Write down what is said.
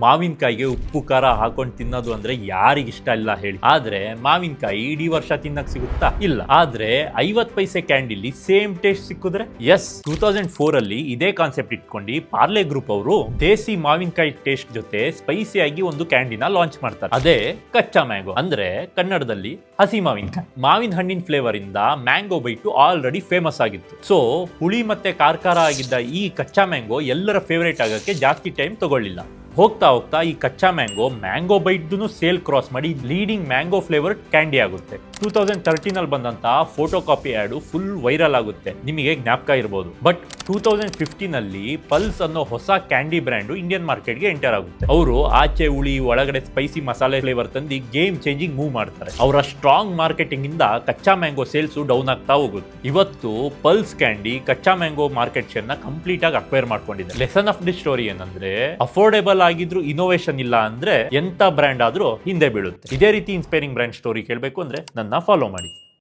ಮಾವಿನಕಾಯಿಗೆ ಉಪ್ಪು ಖಾರ ಹಾಕೊಂಡು ತಿನ್ನೋದು ಅಂದ್ರೆ ಯಾರಿಗಿಷ್ಟ ಇಲ್ಲ ಹೇಳಿ. ಆದ್ರೆ ಮಾವಿನಕಾಯಿ ಇಡೀ ವರ್ಷ ತಿನ್ನಕ್ ಸಿಗುತ್ತಾ? ಇಲ್ಲ. ಆದ್ರೆ 50 ಪೈಸೆ ಕ್ಯಾಂಡಿಲಿ ಸೇಮ್ ಟೇಸ್ಟ್ ಸಿಕ್ಕಿದ್ರೆ ಎಸ್. 2004 ಅಲ್ಲಿ ಇದೇ ಕಾನ್ಸೆಪ್ಟ್ ಇಟ್ಕೊಂಡು ಪಾರ್ಲೆ ಗ್ರೂಪ್ ಅವರು ದೇಸಿ ಮಾವಿನಕಾಯಿ ಟೇಸ್ಟ್ ಜೊತೆ ಸ್ಪೈಸಿ ಆಗಿ ಒಂದು ಕ್ಯಾಂಡಿನ ಲಾಂಚ್ ಮಾಡ್ತಾರೆ. ಅದೇ ಕಚ್ಚಾ ಮ್ಯಾಂಗೋ, ಅಂದ್ರೆ ಕನ್ನಡದಲ್ಲಿ ಹಸಿ ಮಾವಿನಕಾಯಿ. ಮಾವಿನ ಹಣ್ಣಿನ ಫ್ಲೇವರ್ ಇಂದ ಮ್ಯಾಂಗೋ ಬೈಟು ಆಲ್ರೆಡಿ ಫೇಮಸ್ ಆಗಿತ್ತು. ಸೊ ಹುಳಿ ಮತ್ತೆ ಖಾರ ಆಗಿದ್ದ ಈ ಕಚ್ಚಾ ಮ್ಯಾಂಗೋ ಎಲ್ಲರ ಫೇವರೇಟ್ ಆಗಕ್ಕೆ ಜಾಸ್ತಿ ಟೈಮ್ ತಗೊಳ್ಳಿಲ್ಲ. ಹೋಗ್ತಾ ಹೋಗ್ತಾ ಈ ಕಚ್ಚಾ ಮ್ಯಾಂಗೋ ಬೈಟ್ದು ಸೇಲ್ ಕ್ರಾಸ್ ಮಾಡಿ ಲೀಡಿಂಗ್ ಮ್ಯಾಂಗೋ ಫ್ಲೇವರ್ ಕ್ಯಾಂಡಿ ಆಗುತ್ತೆ. 2013 ಅಲ್ಲಿ ಬಂದಂತ photocopy ad full viral ಆಗುತ್ತೆ, ನಿಮಗೆ ಜ್ಞಾಪಕ ಇರಬಹುದು. ಬಟ್ 2015 ಅಲ್ಲಿ ಪಲ್ಸ್ ಅನ್ನೋ ಹೊಸ ಕ್ಯಾಂಡಿ ಬ್ರ್ಯಾಂಡ್ ಇಂಡಿಯನ್ ಮಾರ್ಕೆಟ್ಗೆ ಎಂಟರ್ ಆಗುತ್ತೆ. ಅವರು ಆಚೆ ಹುಳಿ ಒಳಗಡೆ ಸ್ಪೈಸಿ ಮಸಾಲೆ ಫ್ಲೇವರ್ ತಂದು ಗೇಮ್ ಚೇಂಜಿಂಗ್ ಮೂವ್ ಮಾಡ್ತಾರೆ. ಅವರ ಸ್ಟ್ರಾಂಗ್ ಮಾರ್ಕೆಟಿಂಗ್ ಇಂದ ಕಚ್ಚಾ ಮ್ಯಾಂಗೋ ಸೇಲ್ಸ್ ಡೌನ್ ಆಗ್ತಾ ಹೋಗುತ್ತೆ. ಇವತ್ತು ಪಲ್ಸ್ ಕ್ಯಾಂಡಿ ಕಚ್ಚಾ ಮ್ಯಾಂಗೋ ಮಾರ್ಕೆಟ್ ಶೇರ್ ನ ಕಂಪ್ಲೀಟ್ ಆಗಿ ಅಕ್ವೈರ್ ಮಾಡ್ಕೊಂಡಿದೆ. ಲೆಸನ್ ಆಫ್ ದಿ ಸ್ಟೋರಿ ಏನಂದ್ರೆ, ಅಫೋರ್ಡೆಬಲ್ ಆಗಿದ್ರು ಇನೋವೇಷನ್ ಇಲ್ಲ ಅಂದ್ರೆ ಎಂತ ಬ್ರ್ಯಾಂಡ್ ಆದ್ರೂ ಹಿಂದೆ ಬೀಳುತ್ತೆ. ಇದೇ ರೀತಿ ಇನ್ಸ್ಪೈರಿಂಗ್ ಬ್ರ್ಯಾಂಡ್ ಸ್ಟೋರಿ ಕೇಳಬೇಕು ಅಂದ್ರೆ ನನ್ನ ಫಾಲೋ ಮಾಡಿ.